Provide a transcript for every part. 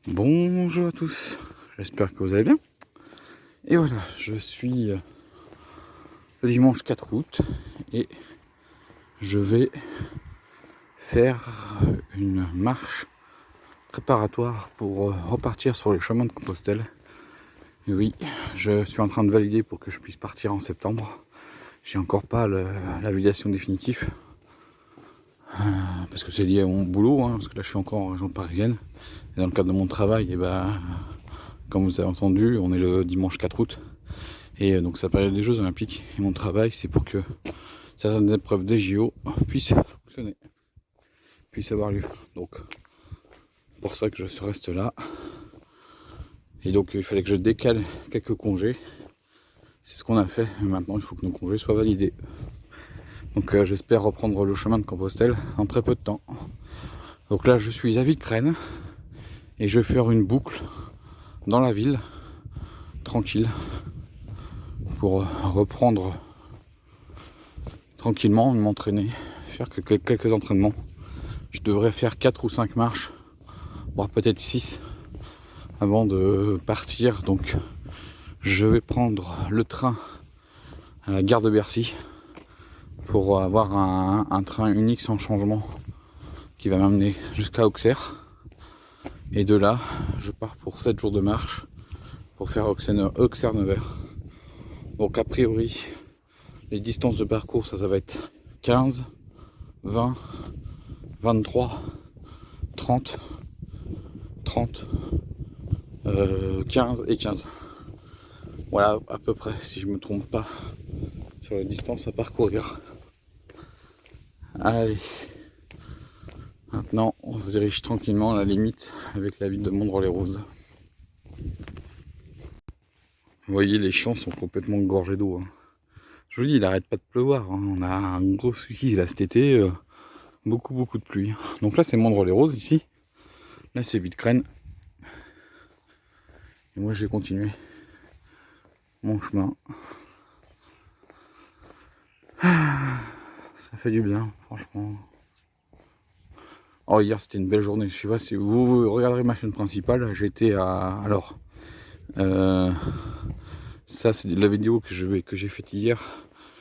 Bonjour à tous, j'espère que vous allez bien. Et voilà, je suis le dimanche 4 août et je vais faire une marche préparatoire pour repartir sur les chemins de Compostelle. Et oui, je suis en train de valider pour que je puisse partir en septembre. J'ai encore pas la validation définitive parce que c'est lié à mon boulot, parce que là je suis encore en région parisienne. Et dans le cadre de mon travail, comme vous avez entendu, on est le dimanche 4 août. Et donc ça période des Jeux Olympiques. Et mon travail, c'est pour que certaines épreuves des JO puissent fonctionner, puissent avoir lieu. Donc, c'est pour ça que je reste là. Et donc, il fallait que je décale quelques congés. C'est ce qu'on a fait. Et maintenant, il faut que nos congés soient validés. Donc, j'espère reprendre le chemin de Compostelle en très peu de temps. Donc là, je suis à Villecresnes. Et je vais faire une boucle dans la ville, tranquille, pour reprendre tranquillement, m'entraîner, faire quelques entraînements. Je devrais faire 4 ou 5 marches, voire peut-être 6 avant de partir. Donc je vais prendre le train à la gare de Bercy pour avoir un train unique sans changement qui va m'amener jusqu'à Auxerre. Et de là, je pars pour 7 jours de marche pour faire Auxerre-Nevers. Donc a priori, les distances de parcours, ça va être 15, 20, 23, 30, 30, 15 et 15. Voilà à peu près, si je me trompe pas, sur les distances à parcourir. Allez, maintenant on se dirige tranquillement à la limite avec la ville de Mondres-les-Roses. Vous voyez, les champs sont complètement gorgés d'eau. Je vous dis, il n'arrête pas de pleuvoir. On a un gros souci là cet été, beaucoup de pluie. Donc là c'est Mondres-les-Roses ici, là c'est Villecresnes. Et moi j'ai continué mon chemin. Ça fait du bien, franchement. Oh, hier c'était une belle journée. Je sais pas si vous regarderez ma chaîne principale. J'étais à. Alors. Ça c'est de la vidéo que j'ai faite hier.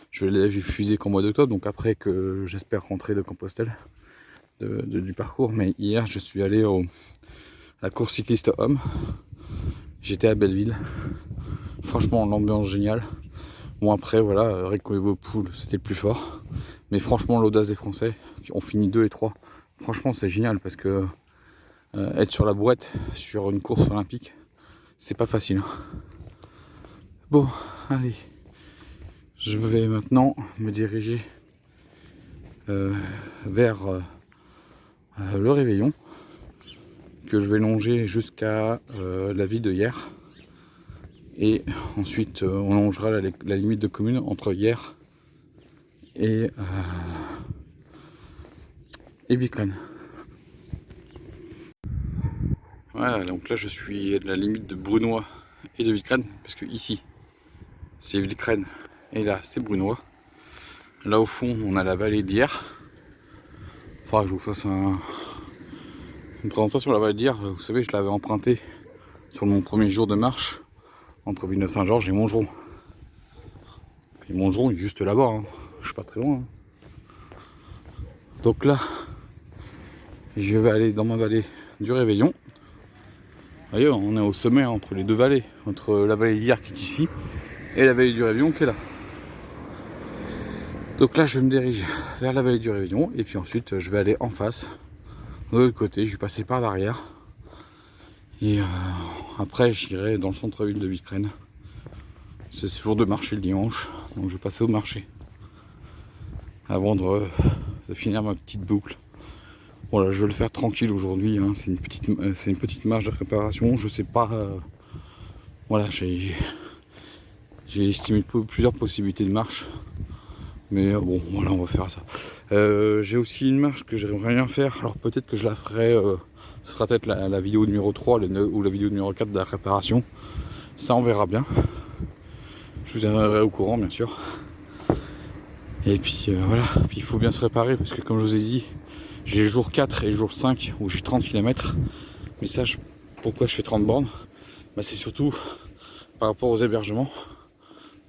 Je vais la diffuser qu'en mois d'octobre. Donc après que j'espère rentrer de Compostelle. Du parcours. Mais hier je suis allé à la course cycliste homme. J'étais à Belleville. Franchement l'ambiance géniale. Bon après voilà, Rico et vos poules c'était le plus fort. Mais franchement l'audace des Français qui ont fini 2 et 3. Franchement c'est génial parce que être sur la brouette sur une course olympique, c'est pas facile. Bon, allez. Je vais maintenant me diriger vers le Réveillon, que je vais longer jusqu'à la ville de Hyères. Et ensuite on longera la limite de commune entre Hyères et Villecresnes. Voilà, donc là je suis à la limite de Brunoy et de Villecresnes, parce que ici c'est Villecresnes et là c'est Brunoy. Là au fond on a la vallée d'Hyères. Il faudra que je vous fasse une présentation sur la vallée d'Hyères. Vous savez, je l'avais emprunté sur mon premier jour de marche entre Villeneuve-Saint-Georges et Montgeron. Et Montgeron est juste là-bas, je suis pas très loin. Donc là, je vais aller dans ma vallée du Réveillon. Vous voyez, on est au sommet entre les deux vallées, entre la vallée d'Hyères qui est ici et la vallée du Réveillon qui est là. Donc là je me dirige vers la vallée du Réveillon et puis ensuite je vais aller en face, de l'autre côté, je vais passer par derrière. Et après j'irai dans le centre-ville de Villecresnes. C'est ce jour de marché le dimanche, donc je vais passer au marché avant de finir ma petite boucle. Voilà, je vais le faire tranquille aujourd'hui, c'est une petite marche de préparation, je sais pas. Voilà, j'ai estimé plusieurs possibilités de marche. Mais bon, voilà, on va faire ça. J'ai aussi une marche que j'aimerais bien faire. Alors peut-être que je la ferai. Ce sera peut-être la vidéo numéro 3 ou la vidéo numéro 4 de la préparation. Ça, on verra bien. Je vous tiendrai au courant, bien sûr. Et puis voilà. Puis il faut bien se réparer parce que, comme je vous ai dit, j'ai le jour 4 et le jour 5 où j'ai 30 km. Mais ça, je Pourquoi je fais 30 bornes? Bah, c'est surtout par rapport aux hébergements.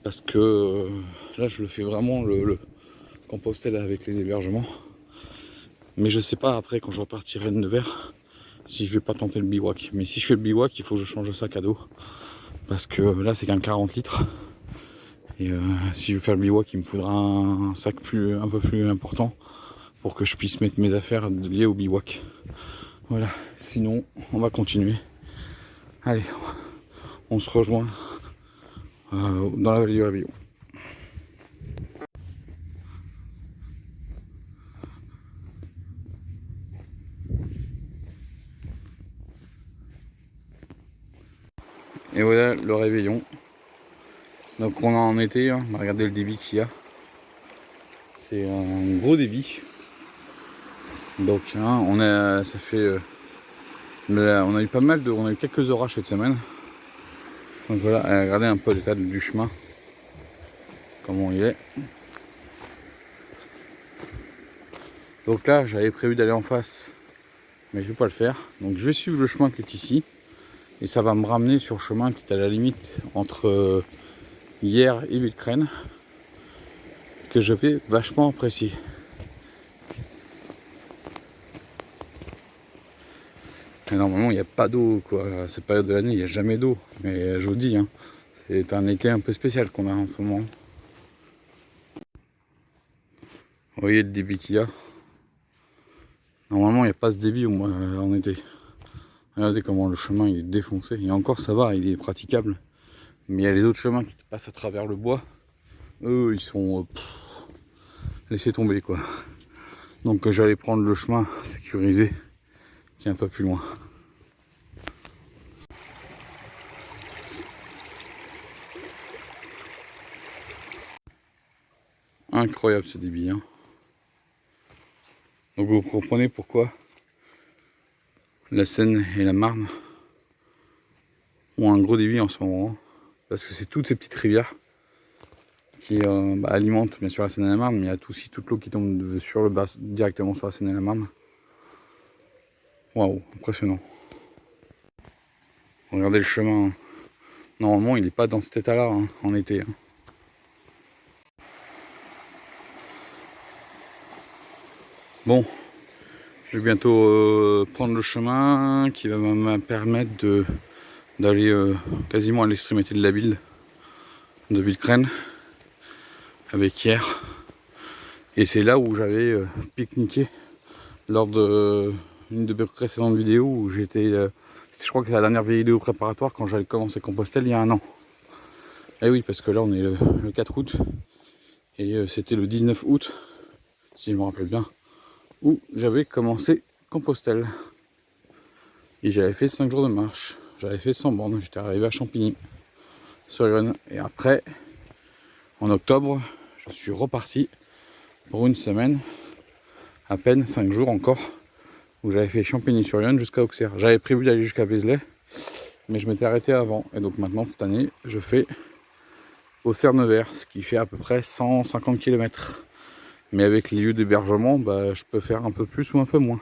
Parce que là, je le fais vraiment le Compostelle avec les hébergements. Mais je sais pas après, quand je repartirai de Nevers, si je vais pas tenter le bivouac. Mais si je fais le bivouac, il faut que je change de sac à dos. Parce que là, c'est qu'un 40 litres. Et si je veux faire le bivouac, il me faudra un sac un peu plus important pour que je puisse mettre mes affaires liées au bivouac. Voilà, sinon on va continuer. Allez, on se rejoint dans la vallée du Réveillon. Et voilà le Réveillon. Donc on est en été, hein. Regardez le débit qu'il y a. C'est un gros débit. Donc hein, on a eu pas mal on a eu quelques orages cette semaine. Donc voilà, regardez un peu l'état du chemin, comment il est. Donc là, j'avais prévu d'aller en face, mais je vais pas le faire. Donc je vais suivre le chemin qui est ici, et ça va me ramener sur le chemin qui est à la limite entre Hyères et Villecreine, que je vais vachement apprécier. Et normalement, il n'y a pas d'eau, quoi. À cette période de l'année, il n'y a jamais d'eau. Mais je vous dis, hein, c'est un été un peu spécial qu'on a en ce moment. Vous voyez le débit qu'il y a. Normalement, il n'y a pas ce débit en été. Regardez comment le chemin il est défoncé. Et encore, ça va, il est praticable. Mais il y a les autres chemins qui passent à travers le bois. Eux, ils sont... laissez tomber, quoi. Donc j'allais prendre le chemin sécurisé qui est un peu plus loin. Incroyable ce débit, hein. Donc vous comprenez pourquoi la Seine et la Marne ont un gros débit en ce moment. Parce que c'est toutes ces petites rivières qui alimentent bien sûr la Seine et la Marne, mais il y a aussi toute l'eau qui tombe sur le bas directement sur la Seine et la Marne. Waouh, impressionnant. Regardez le chemin. Normalement, il n'est pas dans cet état-là, hein, en été. Hein. Bon, je vais bientôt prendre le chemin qui va me permettre d'aller quasiment à l'extrémité de la ville de Villecreine avec Hyères. Et c'est là où j'avais pique-niqué lors d'une de mes précédentes vidéos où j'étais... je crois que c'est la dernière vidéo préparatoire quand j'allais commencer Compostelle il y a un an. Et oui, parce que là on est le 4 août et c'était le 19 août, si je me rappelle bien, où j'avais commencé Compostelle. Et j'avais fait 5 jours de marche, j'avais fait 100 bornes, j'étais arrivé à Champigny sur Yonne. Et après, en octobre, je suis reparti pour une semaine, à peine 5 jours encore, où j'avais fait Champigny-sur-Yonne jusqu'à Auxerre. J'avais prévu d'aller jusqu'à Vézelay, mais je m'étais arrêté avant. Et donc maintenant, cette année, je fais Auxerre-Nevers, ce qui fait à peu près 150 km. Mais avec les lieux d'hébergement, je peux faire un peu plus ou un peu moins.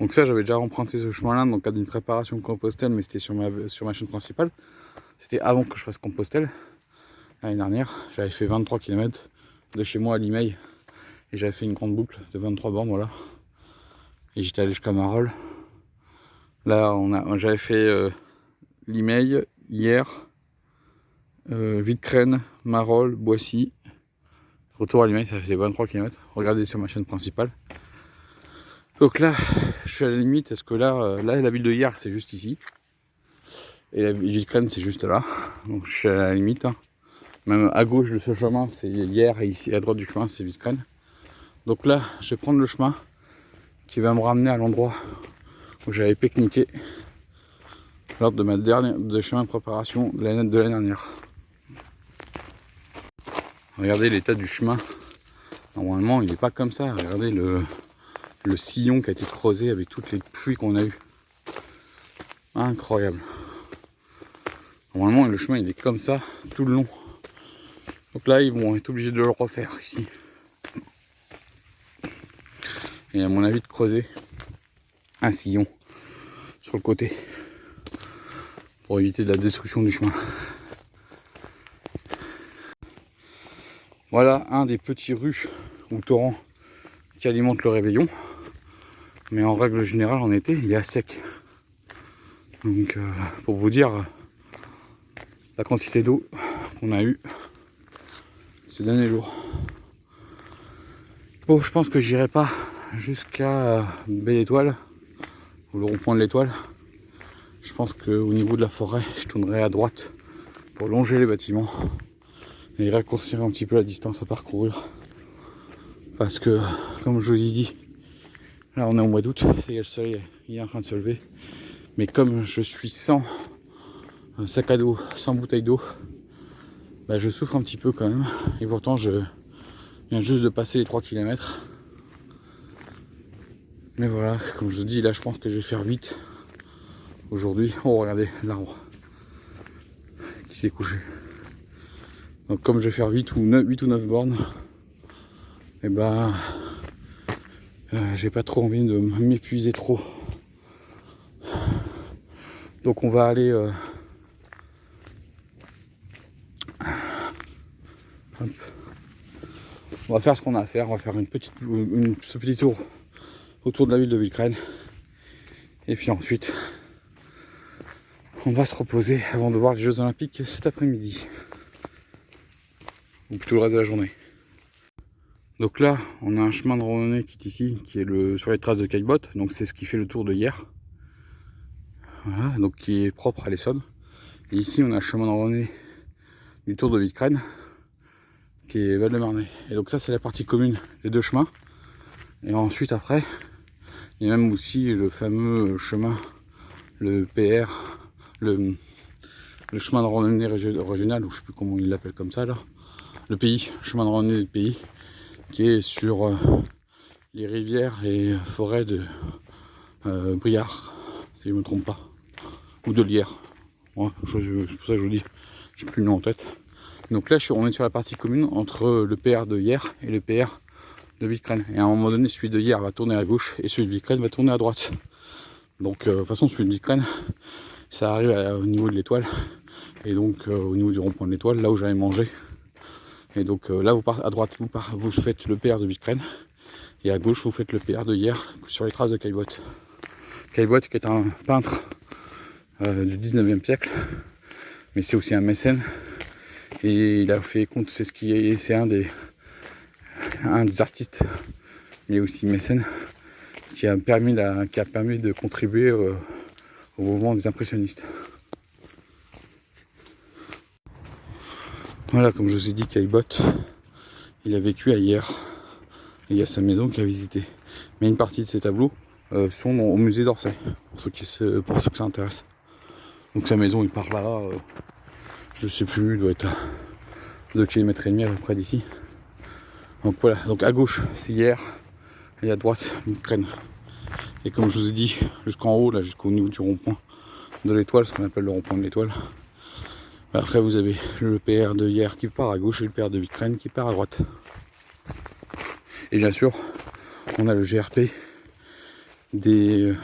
Donc ça, j'avais déjà emprunté ce chemin-là dans le cadre d'une préparation Compostelle, mais c'était sur ma chaîne principale. C'était avant que je fasse Compostelle. L'année dernière, j'avais fait 23 km de chez moi à Limeil. Et j'avais fait une grande boucle de 23 bornes, voilà. Et j'étais allé jusqu'à Marolles. Là, j'avais fait Limeil, Hyères, Villecreine, Marolles, Boissy. Retour à Limeil, ça fait 23 km. Regardez sur ma chaîne principale. Donc là, je suis à la limite, parce que là la ville de Hyères, c'est juste ici. Et la ville de Villecreine, c'est juste là. Donc je suis à la limite. Hein. Même à gauche de ce chemin, c'est Hyères, et ici à droite du chemin, c'est Villecreine. Donc là, je vais prendre le chemin qui va me ramener à l'endroit où j'avais pique-niqué lors de ma chemin de préparation de l'année dernière. Regardez l'état du chemin. Normalement, il n'est pas comme ça. Regardez le sillon qui a été creusé avec toutes les pluies qu'on a eues. Incroyable. Normalement, le chemin, il est comme ça tout le long. Donc là, ils vont être obligés de le refaire ici. et à mon avis de creuser un sillon sur le côté pour éviter de la destruction du chemin. Voilà un des petits rues ou torrents qui alimentent le Réveillon, mais en règle générale en été il est à sec. Donc pour vous dire la quantité d'eau qu'on a eue ces derniers jours. Bon, je pense que j'irai pas jusqu'à Belle Étoile ou le rond-point de l'Étoile. Je pense qu'au niveau de la forêt, je tournerai à droite pour longer les bâtiments et raccourcir un petit peu la distance à parcourir. Parce que, comme je vous l'ai dit, là on est au mois d'août, le soleil est en train de se lever. Mais comme je suis sans sac à dos, sans bouteille d'eau, bah je souffre un petit peu quand même. Et pourtant je viens juste de passer les 3 km. Mais voilà, comme je vous dis, là je pense que je vais faire 8 aujourd'hui. Oh regardez l'arbre qui s'est couché. Donc comme je vais faire 8 ou 9 bornes, et ben j'ai pas trop envie de m'épuiser trop. Donc on va aller on va faire ce qu'on a à faire. On va faire ce petit tour autour de la ville de Villecreine. Et puis ensuite, on va se reposer avant de voir les Jeux Olympiques cet après-midi. Ou plutôt le reste de la journée. Donc là, on a un chemin de randonnée qui est ici, qui est sur les traces de Caillebotte. Donc c'est ce qui fait le tour de hier. Voilà, donc qui est propre à l'Essonne. Et ici, on a un chemin de randonnée du tour de Villecreine, qui est Val-de-Marnay. Et donc ça, c'est la partie commune des deux chemins. Et ensuite, après, il y a même aussi le fameux chemin, le PR, le chemin de randonnée régional, ou je sais plus comment il l'appelle comme ça là, le pays, chemin de randonnée du pays, qui est sur les rivières et forêts de Briard, si je ne me trompe pas, ou de Lierre. Ouais, c'est pour ça que je vous dis, je n'ai plus le nom en tête. Donc là, on est sur la partie commune entre le PR de Hier et le PR de Villecreine. Et à un moment donné, celui de Hier va tourner à gauche et celui de Villecreine va tourner à droite. Donc de toute façon, celui de Villecreine, ça arrive au niveau de l'Étoile. Et donc au niveau du rond-point de l'Étoile, là où j'avais mangé. Et donc là, à droite, vous faites le PR de Villecreine. Et à gauche, vous faites le PR de Hier sur les traces de Caillebotte. Caillebotte qui est un peintre du 19e siècle. Mais c'est aussi un mécène. Et il a fait compte, c'est un des artistes, mais aussi mécène, qui a permis de contribuer au mouvement des impressionnistes. Voilà, comme je vous ai dit, Caillebotte, il a vécu à Hier. Il y a sa maison qu'il a visitée. Mais une partie de ses tableaux sont au musée d'Orsay, pour ceux que ça intéresse. Donc sa maison, il part là, je sais plus, il doit être à 2,5 km à peu près d'ici. Donc voilà, donc à gauche c'est Hier et à droite Villecreine. Et comme je vous ai dit, jusqu'en haut, là, jusqu'au niveau du rond-point de l'Étoile, ce qu'on appelle le rond-point de l'Étoile. Après vous avez le PR de Hier qui part à gauche et le PR de Villecreine qui part à droite. Et bien sûr, on a le GRP de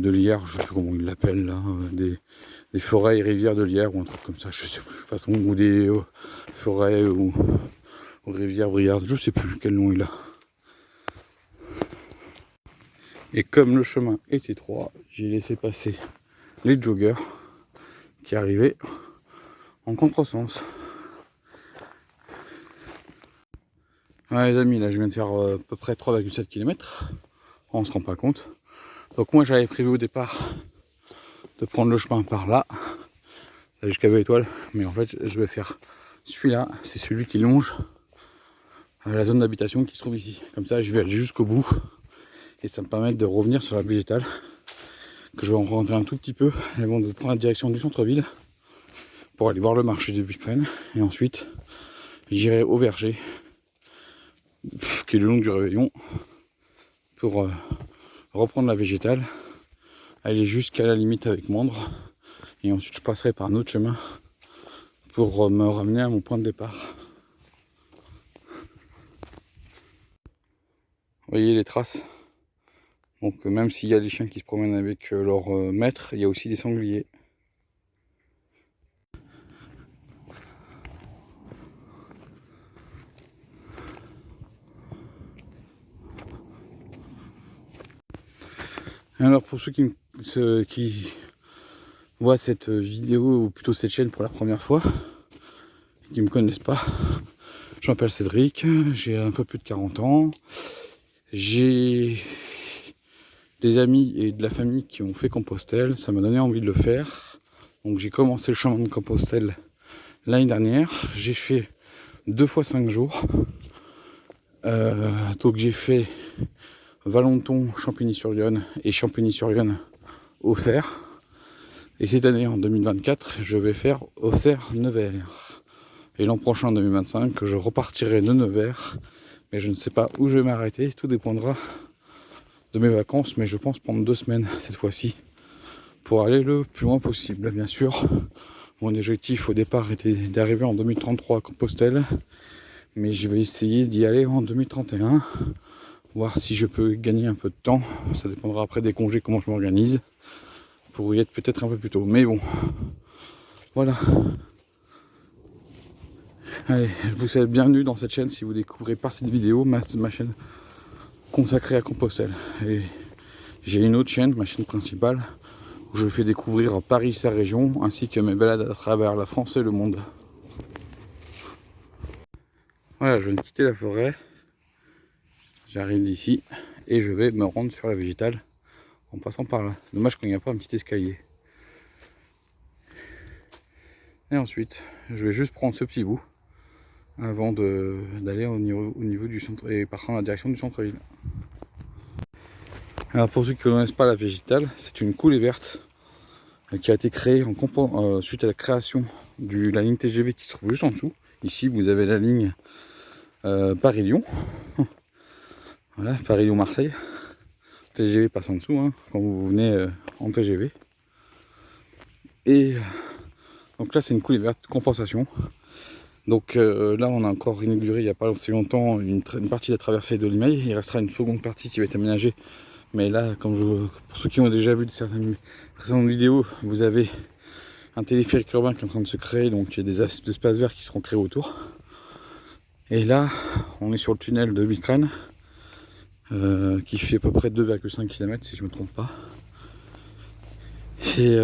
Lierre, je sais plus comment ils l'appellent là, des forêts et rivières de Lierre ou un truc comme ça, je sais plus, de toute façon, ou des forêts ou rivières Briard, je sais plus quel nom il a. Et comme le chemin est étroit, j'ai laissé passer les joggers qui arrivaient en contresens. Ouais, les amis, là je viens de faire à peu près 3,7 km, on se rend pas compte. Donc moi j'avais prévu au départ de prendre le chemin par là, jusqu'à Belle Étoile, mais en fait je vais faire celui-là, c'est celui qui longe la zone d'habitation qui se trouve ici. Comme ça je vais aller jusqu'au bout et ça me permet de revenir sur la végétale, que je vais en rentrer un tout petit peu avant de prendre la direction du centre-ville pour aller voir le marché de Villecreine, et ensuite j'irai au verger qui est le long du Réveillon pour reprendre la végétale, aller jusqu'à la limite avec Mandres, et ensuite je passerai par un autre chemin pour me ramener à mon point de départ. voyez les traces. Donc même s'il y a des chiens qui se promènent avec leur maître, il y a aussi des sangliers. Alors pour ceux qui voient cette vidéo, ou plutôt cette chaîne pour la première fois, qui ne me connaissent pas, je m'appelle Cédric, j'ai un peu plus de 40 ans, j'ai des amis et de la famille qui ont fait Compostelle, ça m'a donné envie de le faire. Donc j'ai commencé le chemin de Compostelle l'année dernière, j'ai fait 2 fois 5 jours. Donc j'ai fait Valenton, Champigny-sur-Yonne et Champigny-sur-Yonne, Auxerre. Et cette année, en 2024, je vais faire Auxerre-Nevers. Et l'an prochain, en 2025, je repartirai de Nevers. Mais je ne sais pas où je vais m'arrêter, tout dépendra de mes vacances. Mais je pense prendre 2 semaines cette fois-ci pour aller le plus loin possible. Bien sûr, mon objectif au départ était d'arriver en 2033 à Compostelle. Mais je vais essayer d'y aller en 2031. Voir si je peux gagner un peu de temps. Ça dépendra après des congés, comment je m'organise. Pour y être peut-être un peu plus tôt. Mais bon, voilà. Allez, vous êtes bienvenue dans cette chaîne si vous découvrez par cette vidéo ma chaîne consacrée à Compostelle. Et j'ai une autre chaîne, ma chaîne principale, où je fais découvrir Paris, sa région, ainsi que mes balades à travers la France et le monde. Voilà, je viens de quitter la forêt. J'arrive d'ici et je vais me rendre sur la végétale en passant par là. Dommage qu'il n'y a pas un petit escalier. Et ensuite, je vais juste prendre ce petit bout avant d'aller au niveau du centre et partir dans la direction du centre-ville. Alors pour ceux qui ne connaissent pas la végétale, c'est une coulée verte qui a été créée suite à la création de la ligne TGV qui se trouve juste en dessous. Ici, vous avez la ligne Paris-Lyon. Voilà, Paris-Lyon-Marseille. TGV passe en dessous hein, quand vous venez en TGV. Et donc là, c'est une coulée verte compensation. Donc là, on a encore inauguré il n'y a pas si longtemps une partie de la traversée de Limeil. Il restera une seconde partie qui va être aménagée. Mais là, pour ceux qui ont déjà vu certaines précédentes vidéos, vous avez un téléphérique urbain qui est en train de se créer. Donc il y a des espaces verts qui seront créés autour. Et là, on est sur le tunnel de Villecrène. Qui fait à peu près 2,5 km si je ne me trompe pas. Et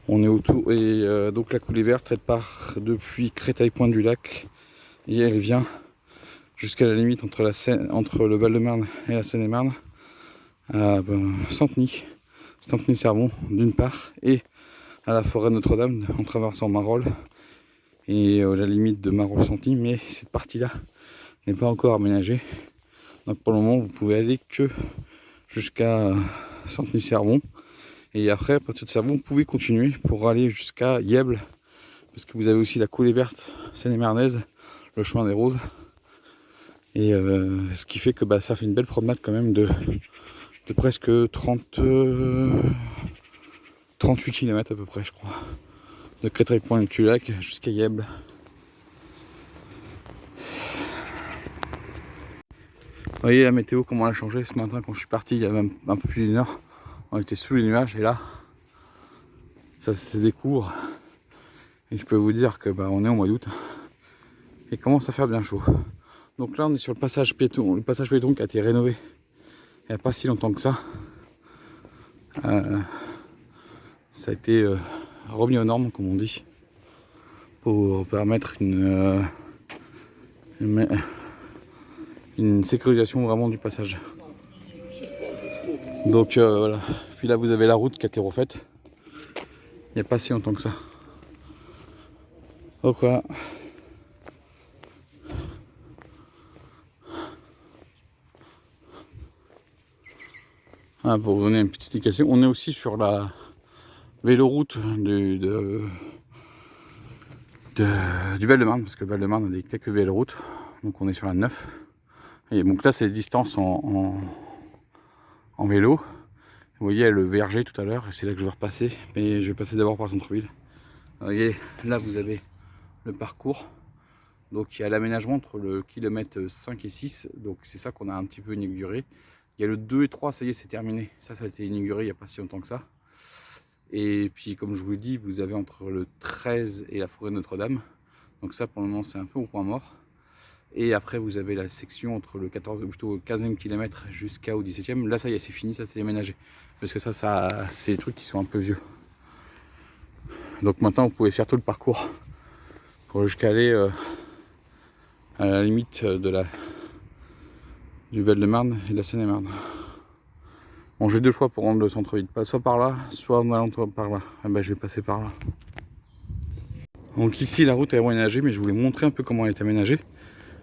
on est autour. Et donc la coulée verte, elle part depuis Créteil-Pointe-du-Lac et elle vient jusqu'à la limite entre le Val-de-Marne et la Seine-et-Marne, à Stampny-Servon d'une part, et à la forêt Notre-Dame en traversant Marolles et la limite de Marolles-Santy, mais cette partie-là n'est pas encore aménagée. Donc pour le moment, vous pouvez aller que jusqu'à Sampny-Servon. Et après, à partir de Servon, vous pouvez continuer pour aller jusqu'à Yèble. Parce que vous avez aussi la coulée verte Seine-et-Marnaise, le chemin des Roses. Et ce qui fait que ça fait une belle promenade quand même de presque 38 km à peu près, je crois. De Créteil-Pointe-du-Lac jusqu'à Yèble. Vous voyez la météo, comment elle a changé ce matin quand je suis parti, il y a même un peu plus d'une heure. On était sous les nuages et là, ça se découvre. Et je peux vous dire que on est au mois d'août. Et commence à faire bien chaud. Donc là, on est sur le passage piéton qui a été rénové il n'y a pas si longtemps que ça. Ça a été remis aux normes, comme on dit, pour permettre une sécurisation vraiment du passage. Donc voilà, puis là vous avez la route qui a été refaite il n'y a pas si longtemps que ça. Donc voilà. Ah, pour vous donner une petite indication, on est aussi sur la véloroute du Val-de-Marne, parce que le Val-de-Marne a quelques véloroutes, donc on est sur la 9. Et donc là c'est les distances en vélo. Vous voyez le verger tout à l'heure, et c'est là que je vais repasser, mais je vais passer d'abord par le centre-ville. Vous voyez, là vous avez le parcours Donc il y a l'aménagement entre le kilomètre 5 et 6, donc c'est ça qu'on a un petit peu inauguré. Il y a le 2 et 3, ça y est, c'est terminé. Ça a été inauguré il n'y a pas si longtemps que ça. Et puis comme je vous l'ai dit, vous avez entre le 13 et la forêt de Notre-Dame. Donc ça pour le moment c'est un peu au point mort. Et après vous avez la section entre le 14, plutôt 15e kilomètre jusqu'au 17e. Là ça y est, c'est fini, ça s'est déménagé. Parce que ça c'est des trucs qui sont un peu vieux. Donc maintenant vous pouvez faire tout le parcours pour jusqu'à aller à la limite du Val-de-Marne et de la Seine-et-Marne. Bon, j'ai deux choix pour rendre le centre-ville, soit par là, soit en allant par là. Ah ben, je vais passer par là. Donc ici la route est aménagée, mais je voulais montrer un peu comment elle est aménagée.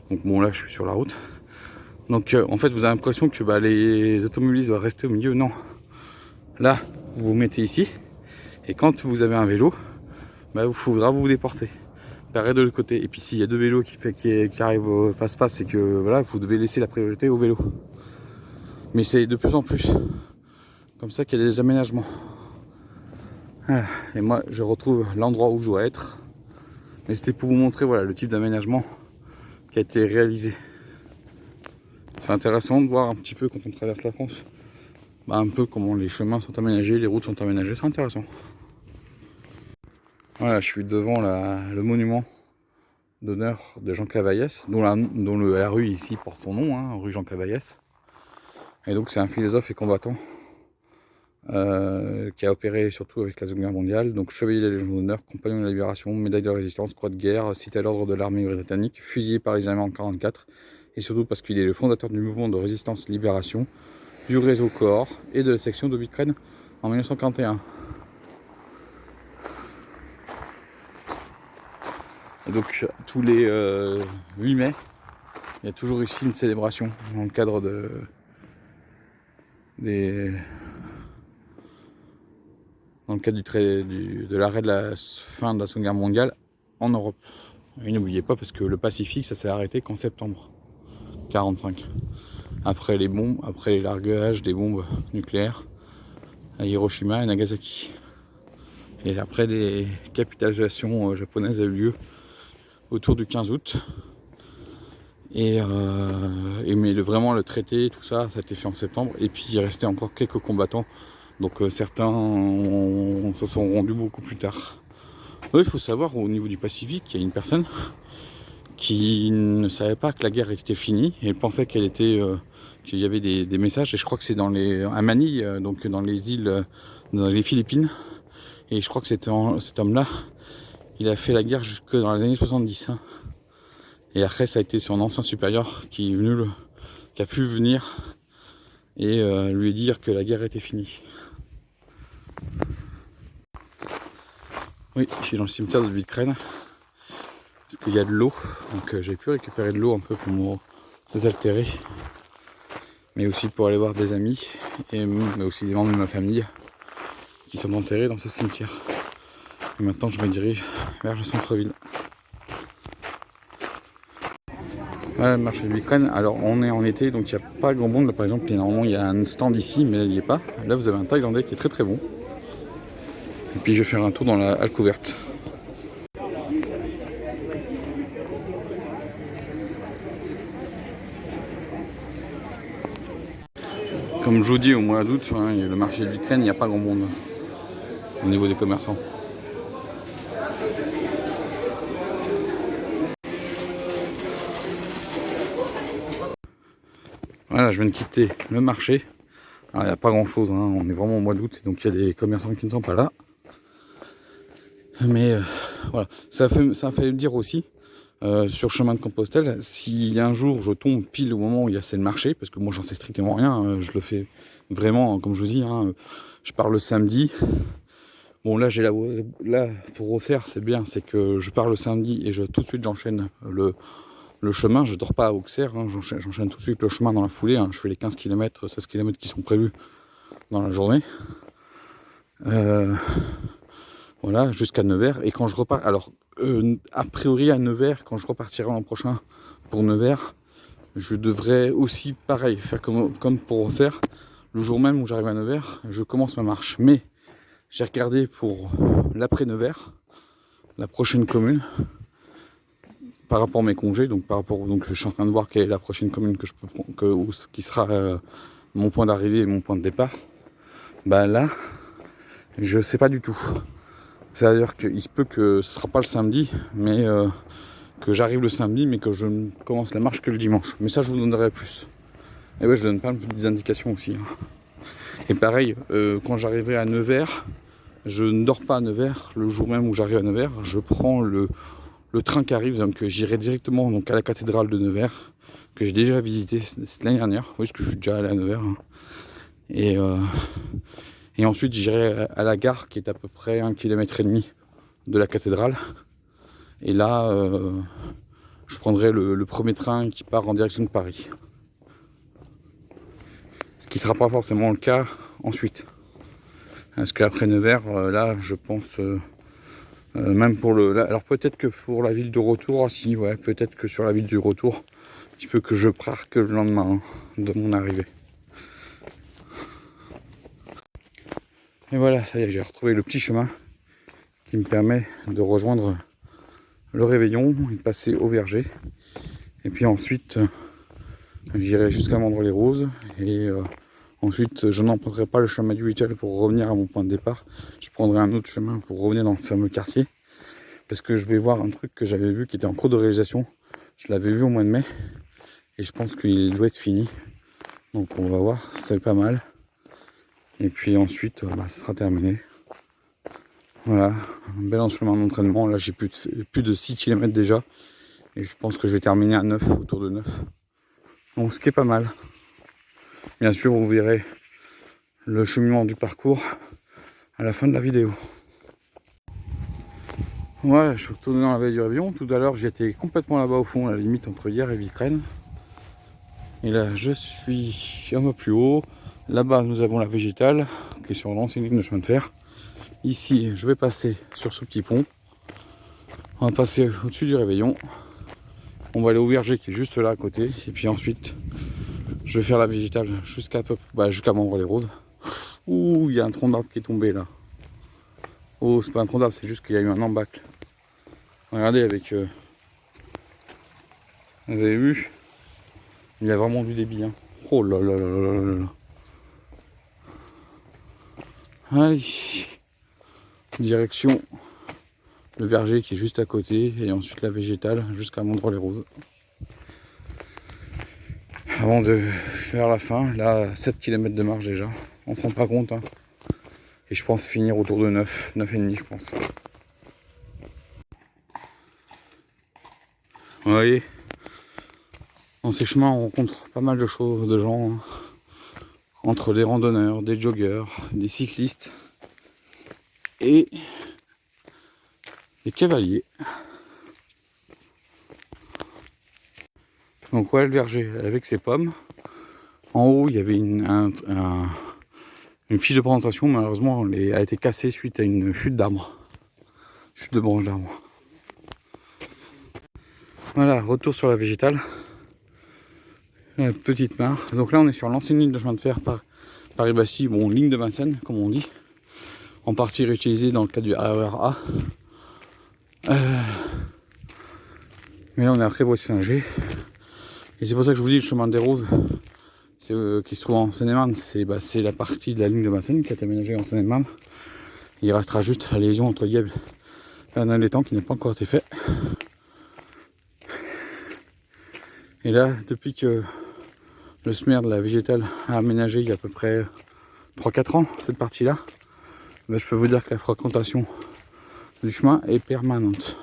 Donc bon, là je suis sur la route. Donc en fait vous avez l'impression que les automobilistes vont rester au milieu. Non. Là vous vous mettez ici, et quand vous avez un vélo, bah, il faudra vous déporter. Pareil de l'autre côté. Et puis s'il y a deux vélos qui arrivent face-face, et que voilà, vous devez laisser la priorité au vélo. Mais c'est de plus en plus comme ça qu'il y a des aménagements. Voilà. Et moi je retrouve l'endroit où je dois être. Mais c'était pour vous montrer voilà, le type d'aménagement qui a été réalisé. C'est intéressant de voir un petit peu quand on traverse la France, bah, un peu comment les chemins sont aménagés, les routes sont aménagées, c'est intéressant. Voilà, je suis devant le monument d'honneur de Jean Cavaillès, dont la rue ici porte son nom, hein, rue Jean Cavaillès. Et donc c'est un philosophe et combattant qui a opéré surtout avec la Seconde Guerre mondiale. Donc chevalier de la Légion d'honneur, compagnon de la Libération, médaille de la Résistance, croix de guerre, cité à l'ordre de l'armée britannique, fusillé par les Allemands en 1944. Et surtout parce qu'il est le fondateur du mouvement de résistance-libération, du réseau Corps et de la section de Vikraine en 1941. Et donc tous les 8 mai, il y a toujours ici une célébration dans le cadre de l'arrêt de la fin de la Seconde Guerre mondiale en Europe. Et n'oubliez pas, parce que le Pacifique, ça s'est arrêté qu'en septembre 1945. Après les bombes, après les largages des bombes nucléaires à Hiroshima et Nagasaki. Et après, les capitulations japonaises ont eu lieu autour du 15 août. Mais vraiment le traité, tout ça, ça a été fait en septembre. Et puis il restait encore quelques combattants. Donc certains se sont rendus beaucoup plus tard. Il faut savoir, au niveau du Pacifique, il y a une personne qui ne savait pas que la guerre était finie. Et elle pensait qu'il y avait des messages. Et je crois que c'est à Manille, donc dans les îles, dans les Philippines. Et je crois que cet homme-là, il a fait la guerre jusque dans les années 70. Hein. Et après, ça a été son ancien supérieur qui a pu venir et lui dire que la guerre était finie. Oui, je suis dans le cimetière de Vikraine parce qu'il y a de l'eau, donc j'ai pu récupérer de l'eau un peu pour me désaltérer, mais aussi pour aller voir des amis mais aussi des membres de ma famille qui sont enterrés dans ce cimetière. Et maintenant, je me dirige vers le centre-ville. Voilà le marché de Vikraine. Alors on est en été, donc il n'y a pas grand monde. Là, par exemple, normalement il y a un stand ici, mais là il n'y est pas. Là vous avez un Thaïlandais qui est très très bon. Et puis je vais faire un tour dans la halle couverte. Comme je vous dis, au mois d'août, hein, le marché de Vikraine, il n'y a pas grand monde au niveau des commerçants. Voilà, je viens de quitter le marché. Alors, il n'y a pas grand chose, hein. On est vraiment au mois d'août, donc il y a des commerçants qui ne sont pas là. Mais voilà, ça fait dire aussi, sur le chemin de Compostelle, si un jour je tombe pile au moment où il y a le marché, parce que moi j'en sais strictement rien, je le fais vraiment, comme je vous dis, hein, je pars le samedi. Bon là pour Auxerre c'est bien, c'est que je pars le samedi et tout de suite j'enchaîne le chemin, je dors pas à Auxerre, hein, j'enchaîne tout de suite le chemin dans la foulée, hein, je fais les 15 km, 16 km qui sont prévus dans la journée. Voilà, jusqu'à Nevers. Et quand je repars, alors a priori à Nevers, quand je repartirai l'an prochain pour Nevers, je devrais aussi pareil faire comme pour Auxerre. Le jour même où j'arrive à Nevers, je commence ma marche. Mais j'ai regardé pour l'après Nevers, la prochaine commune, par rapport à mes congés, donc je suis en train de voir quelle est la prochaine commune que je peux prendre, qui sera mon point d'arrivée et mon point de départ. Bah là, je sais pas du tout. C'est-à-dire qu'il se peut que ce sera pas le samedi, mais que j'arrive le samedi, mais que je ne commence la marche que le dimanche. Mais ça, je vous en donnerai plus. Et ouais, je donne pas des indications aussi. Et pareil, quand j'arriverai à Nevers, je ne dors pas à Nevers. Le jour même où j'arrive à Nevers, je prends le train qui arrive, donc j'irai directement donc, à la cathédrale de Nevers, que j'ai déjà visité l'année dernière. Oui, parce que je suis déjà allé à Nevers. Et ensuite, j'irai à la gare qui est à peu près 1,5 km de la cathédrale. Et là, je prendrai le premier train qui part en direction de Paris. Ce qui ne sera pas forcément le cas ensuite. Parce qu'après Nevers, là, je pense, même pour alors peut-être que pour la ville de retour, si, ouais, peut-être que sur la ville du retour, il peut que je parte que le lendemain de mon arrivée. Et voilà, ça y est, j'ai retrouvé le petit chemin qui me permet de rejoindre le Réveillon et de passer au verger. Et puis ensuite, j'irai jusqu'à Mandres-les-Roses. Et ensuite, je n'emprunterai pas le chemin du habituel pour revenir à mon point de départ. Je prendrai un autre chemin pour revenir dans le fameux quartier. Parce que je vais voir un truc que j'avais vu qui était en cours de réalisation. Je l'avais vu au mois de mai. Et je pense qu'il doit être fini. Donc on va voir, c'est pas mal. Et puis ensuite, ce sera terminé. Voilà, un bel enchaînement d'entraînement. Là, j'ai plus de 6 km déjà. Et je pense que je vais terminer à 9, autour de 9. Donc, ce qui est pas mal. Bien sûr, vous verrez le cheminement du parcours à la fin de la vidéo. Ouais, je suis retourné dans la vallée du Réveillon. Tout à l'heure, j'étais complètement là-bas au fond, à la limite entre hier et Vicrène. Et là, je suis un peu plus haut. Là-bas, nous avons la végétale, qui est sur l'ancienne ligne de chemin de fer. Ici, je vais passer sur ce petit pont. On va passer au-dessus du Réveillon. On va aller au verger qui est juste là à côté. Et puis ensuite, je vais faire la végétale jusqu'à Mandres-les-Roses. Ouh, il y a un tronc d'arbre qui est tombé là. Oh, c'est pas un tronc d'arbre, c'est juste qu'il y a eu un embâcle. Regardez avec... vous avez vu? Il y a vraiment du débit. Hein. Oh là là là là là là. Allez. Direction le verger qui est juste à côté. Et ensuite la végétale jusqu'à Mandres-les-Roses. Avant de faire la fin, là 7 km de marche déjà. On se rend pas compte. Hein. Et je pense finir autour de 9, 9,5 je pense. Vous voyez, dans ces chemins on rencontre pas mal de choses, de gens, hein. Entre des randonneurs, des joggeurs, des cyclistes et des cavaliers. Donc ouais, le verger avec ses pommes. En haut il y avait une fiche de présentation, malheureusement elle a été cassée suite à une chute d'arbre. Chute de branche d'arbre. Voilà, retour sur la végétale. La petite mare. Donc là on est sur l'ancienne ligne de chemin de fer Paris-Bassy, bon ligne de Vincennes comme on dit. En partie réutilisée dans le cadre du RER A. Mais là on est à Prévost-Singer. Et c'est pour ça que je vous dis le chemin des Roses, qui se trouve en Seine-et-Marne, c'est la partie de la ligne de Vincennes qui a été aménagée en Seine-et-Marne. Il restera juste la liaison entre Yèvles et Bernay-l'Étang qui n'a pas encore été fait. Et là, depuis que le SMER de la végétale a aménagé il y a à peu près 3-4 ans, cette partie-là, je peux vous dire que la fréquentation du chemin est permanente.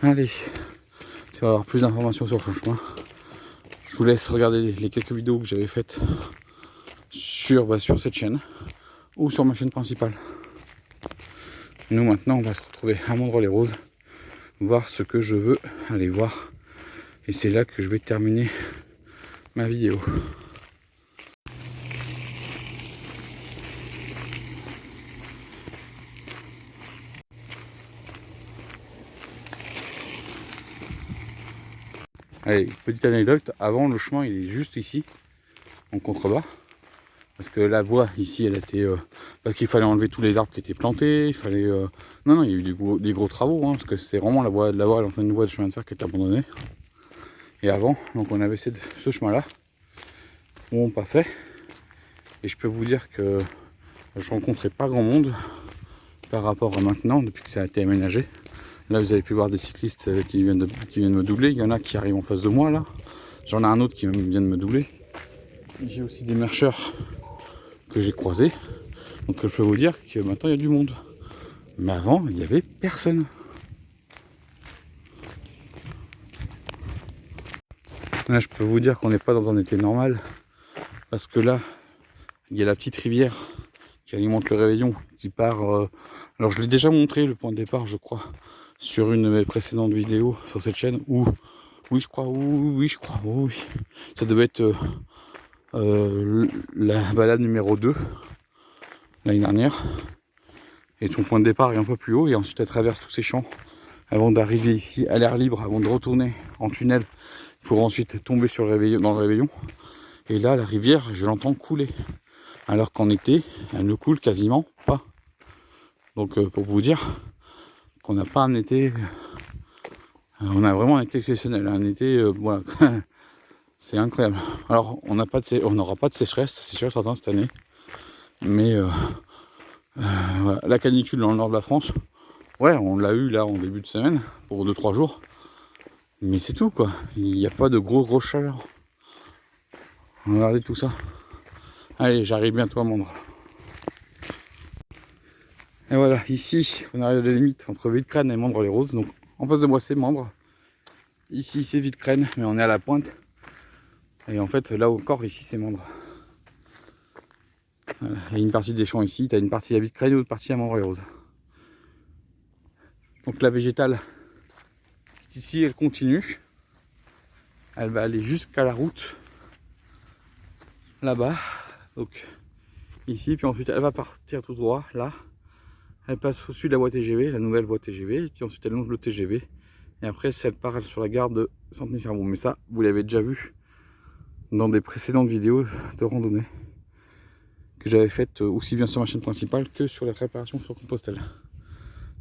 Allez, si vous voulez avoir plus d'informations sur ce chemin, je vous laisse regarder les quelques vidéos que j'avais faites sur cette chaîne ou sur ma chaîne principale. Nous maintenant, on va se retrouver à Mandres-les-Roses, voir ce que je veux aller voir. Et c'est là que je vais terminer ma vidéo. Allez, petite anecdote, avant le chemin il est juste ici, en contrebas. Parce que la voie ici, elle était... parce qu'il fallait enlever tous les arbres qui étaient plantés, il fallait... Non, il y a eu des gros travaux, hein, parce que c'était vraiment l'ancienne voie de chemin de fer qui était abandonnée. Et avant, donc on avait ce chemin-là, où on passait. Et je peux vous dire que je rencontrais pas grand monde par rapport à maintenant, depuis que ça a été aménagé. Là, vous avez pu voir des cyclistes qui viennent me doubler. Il y en a qui arrivent en face de moi, là. J'en ai un autre qui vient de me doubler. J'ai aussi des marcheurs que j'ai croisés. Donc je peux vous dire que maintenant, il y a du monde. Mais avant, il n'y avait personne. Là, je peux vous dire qu'on n'est pas dans un été normal. Parce que là, il y a la petite rivière qui alimente le Réveillon, qui part... alors je l'ai déjà montré, le point de départ, je crois, sur une de mes précédentes vidéos sur cette chaîne, où... Oui, je crois, oui. Ça devait être la balade numéro 2, l'année dernière. Et son point de départ est un peu plus haut, et ensuite elle traverse tous ces champs, avant d'arriver ici à l'air libre, avant de retourner en tunnel, pour ensuite tomber sur le Réveillon, dans le Réveillon. Et là, la rivière, je l'entends couler. Alors qu'en été, elle ne coule quasiment pas. Donc pour vous dire qu'on n'a pas un été... on a vraiment un été exceptionnel. Un été, voilà, c'est incroyable. Alors on n'aura pas de sécheresse, c'est sûr certain cette année. Mais voilà, la canicule dans le nord de la France, ouais, on l'a eu là en début de semaine, pour 2-3 jours. Mais c'est tout quoi, il n'y a pas de gros chaleur. Regardez tout ça. Allez, j'arrive bientôt à Mandres. Et voilà, ici, on arrive à la limite entre Villecrène et Mandres-les-Roses. Donc, en face de moi, c'est Mandres. Ici, c'est Villecrène, mais on est à la pointe. Et en fait, là encore, ici, c'est Mandres. Voilà. Il y a une partie des champs ici. Tu as une partie à Villecrène et une autre partie à Mandres-les-Roses. Donc, la végétale, ici, elle continue. Elle va aller jusqu'à la route, là-bas. Donc, ici, puis ensuite, elle va partir tout droit, là. Elle passe au-dessus de la voie TGV, la nouvelle voie TGV, et puis ensuite elle longe le TGV. Et après, elle part sur la gare de Centenay-Cerveau. Mais ça, vous l'avez déjà vu dans des précédentes vidéos de randonnée que j'avais faites aussi bien sur ma chaîne principale que sur la préparation sur Compostelle.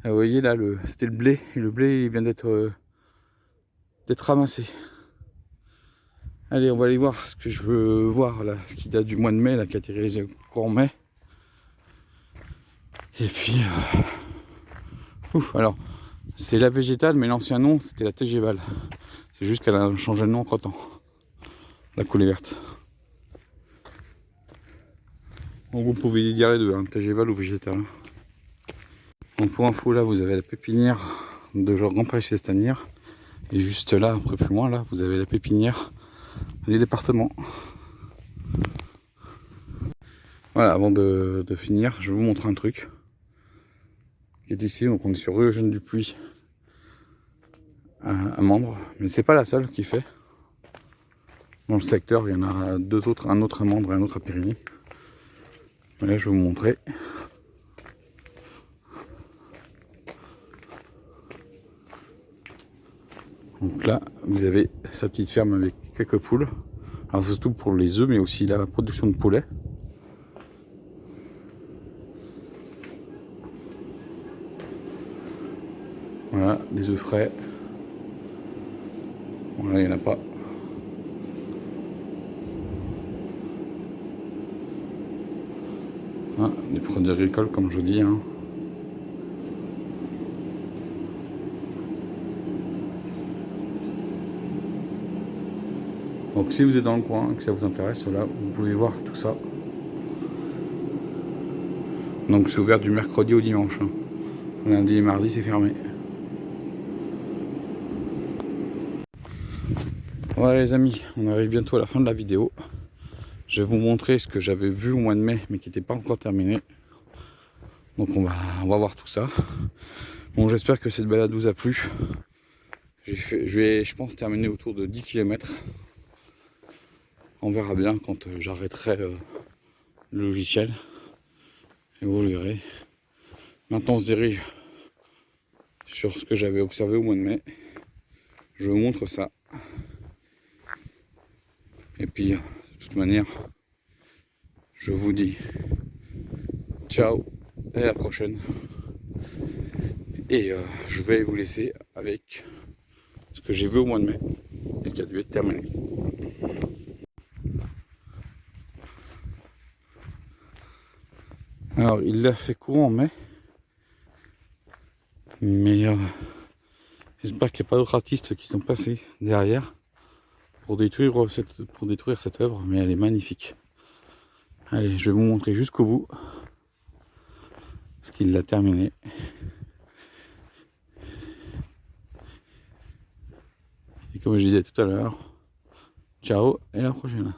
Et vous voyez là, c'était le blé, et le blé il vient d'être ramassé. Allez, on va aller voir ce que je veux voir là, ce qui date du mois de mai, là, qui a été réalisé en mai. Et puis... ouf, alors, c'est la végétale, mais l'ancien nom, c'était la TGVAL. C'est juste qu'elle a changé de nom entre temps. La coulée verte. Donc vous pouvez dire les deux, hein, TGVAL ou végétal. Donc pour info, là, vous avez la pépinière de genre Grand Paris Festanière. Et juste là, un peu plus loin, là, vous avez la pépinière des départements. Voilà, avant de finir, je vais vous montrer un truc qui est ici. Donc on est sur rue Eugène Dupuis à Mandres, mais c'est pas la seule qui fait. Dans le secteur, il y en a deux autres, un autre à Mandres et un autre à Périgny. Là, je vais vous montrer. Donc là, vous avez sa petite ferme avec quelques poules. Alors c'est surtout pour les œufs, mais aussi la production de poulets. Voilà, des œufs frais. Voilà, il n'y en a pas. Ah, des produits agricoles, comme je dis. Hein. Donc si vous êtes dans le coin et que ça vous intéresse, là, vous pouvez voir tout ça. Donc c'est ouvert du mercredi au dimanche. Hein. Lundi et mardi, c'est fermé. Voilà les amis, on arrive bientôt à la fin de la vidéo. Je vais vous montrer ce que j'avais vu au mois de mai, mais qui n'était pas encore terminé. Donc on va voir tout ça. Bon, j'espère que cette balade vous a plu. Je vais, je pense, terminer autour de 10 km. On verra bien quand j'arrêterai le logiciel. Et vous verrez. Maintenant on se dirige sur ce que j'avais observé au mois de mai. Je vous montre ça. Et puis, de toute manière, je vous dis ciao et à la prochaine. Et je vais vous laisser avec ce que j'ai vu au mois de mai et qui a dû être terminé. Alors il l'a fait courant en mai, mais j'espère qu'il n'y a pas d'autres artistes qui sont passés derrière pour détruire cette œuvre, mais elle est magnifique. Allez, je vais vous montrer jusqu'au bout ce qu'il l'a terminé. Et comme je disais tout à l'heure, ciao et à la prochaine.